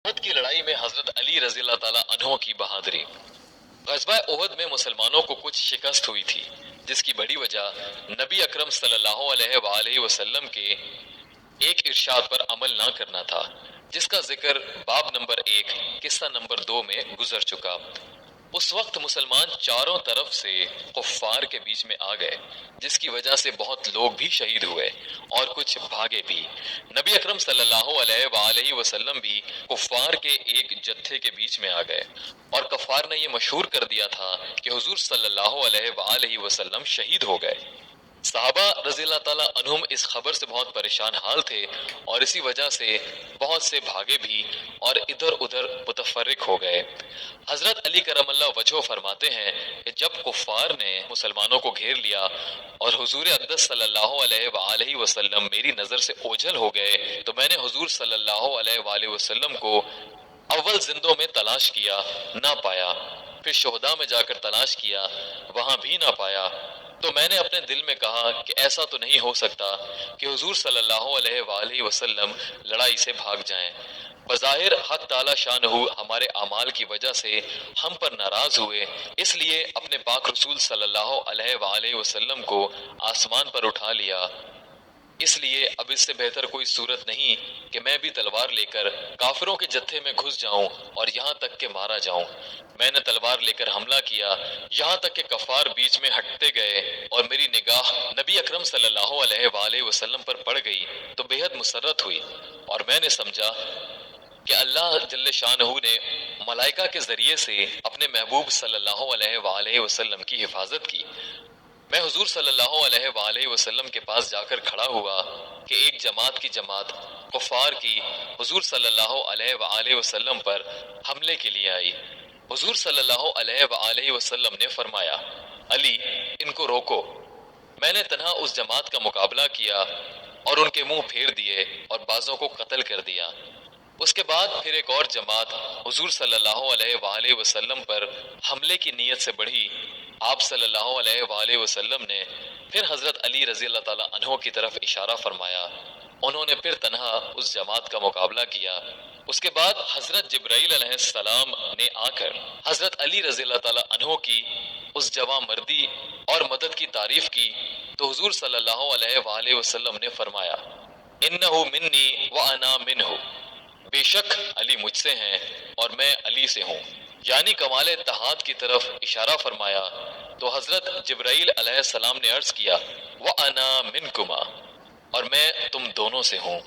احد کی لڑائی میں حضرت علی رضی اللہ تعالیٰ عنہ کی بہادری۔ غزوہ احد میں مسلمانوں کو کچھ شکست ہوئی تھی، جس کی بڑی وجہ نبی اکرم صلی اللہ علیہ وآلہ وسلم کے ایک ارشاد پر عمل نہ کرنا تھا، جس کا ذکر باب نمبر 1 قصہ نمبر 2 میں گزر چکا۔ اس وقت مسلمان چاروں طرف سے کفار کے بیچ میں آ گئے، جس کی وجہ سے بہت لوگ بھی شہید ہوئے اور کچھ بھاگے بھی۔ نبی اکرم صلی اللہ علیہ وآلہ وسلم بھی کفار کے ایک جتھے کے بیچ میں آ گئے، اور کفار نے یہ مشہور کر دیا تھا کہ حضور صلی اللہ علیہ وآلہ وسلم شہید ہو گئے۔ صحابہ رضی اللہ تعالیٰ عنہم اس خبر سے بہت پریشان حال تھے، اور اسی وجہ سے بہت سے بھاگے بھی اور ادھر ادھر متفرق ہو گئے۔ حضرت علی کرم اللہ وجہہ فرماتے ہیں کہ جب کفار نے مسلمانوں کو گھیر لیا اور حضور اقدس صلی اللہ علیہ وآلہ وسلم میری نظر سے اوجھل ہو گئے، تو میں نے حضور صلی اللہ علیہ وآلہ وسلم کو اول زندوں میں تلاش کیا، نہ پایا، پھر شہداء میں جا کر تلاش کیا، وہاں بھی نہ پایا۔ تو میں نے اپنے دل میں کہا کہ ایسا تو نہیں ہو سکتا کہ حضور صلی اللہ علیہ وآلہ وسلم لڑائی سے بھاگ جائیں۔ بظاہر حق تعالی شانہ ہمارے اعمال کی وجہ سے ہم پر ناراض ہوئے، اس لیے اپنے پاک رسول صلی اللہ علیہ وآلہ وسلم کو آسمان پر اٹھا لیا۔ اس لیے اب اس سے بہتر کوئی صورت نہیں کہ میں بھی تلوار لے کر کافروں کے جتھے میں گھس جاؤں اور یہاں تک کہ مارا جاؤں۔ میں نے تلوار لے کر حملہ کیا، یہاں تک کہ کفار بیچ میں ہٹتے گئے اور میری نگاہ نبی اکرم صلی اللہ علیہ وآلہ وسلم پر پڑ گئی تو بے حد مسرت ہوئی، اور میں نے سمجھا کہ اللہ جل شانہ نے ملائکہ کے ذریعے سے اپنے محبوب صلی اللہ علیہ وآلہ وسلم کی حفاظت کی۔ میں حضور صلی اللہ علیہ وآلہ وسلم کے پاس جا کر کھڑا ہوا کہ ایک جماعت کفار کی حضور صلی اللہ علیہ وآلہ وسلم پر حملے کے لیے آئی۔ حضور صلی اللہ علیہ وآلہ وسلم نے فرمایا، علی ان کو روکو۔ میں نے تنہا اس جماعت کا مقابلہ کیا اور ان کے منہ پھیر دیے اور بعضوں کو قتل کر دیا۔ اس کے بعد پھر ایک اور جماعت حضور صلی اللہ علیہ وآلہ وسلم پر حملے کی نیت سے بڑھی۔ آپ صلی اللہ علیہ وآلہ وسلم نے پھر حضرت علی رضی اللہ تعالیٰ عنہ کی طرف اشارہ فرمایا۔ انہوں نے پھر تنہا اس جماعت کا مقابلہ کیا۔ اس کے بعد حضرت جبرائیل علیہ السلام نے آ کر حضرت علی رضی اللہ تعالیٰ عنہ کی اس جواں مردی اور مدد کی تعریف کی، تو حضور صلی اللہ علیہ وآلہ وسلم نے فرمایا، انہو منی وانا منہ، بے شک علی مجھ سے ہیں اور میں علی سے ہوں، یعنی کمال اتحاد کی طرف اشارہ فرمایا۔ تو حضرت جبرائیل علیہ السلام نے عرض کیا، وَأَنَا مِنْكُمَا، اور میں تم دونوں سے ہوں۔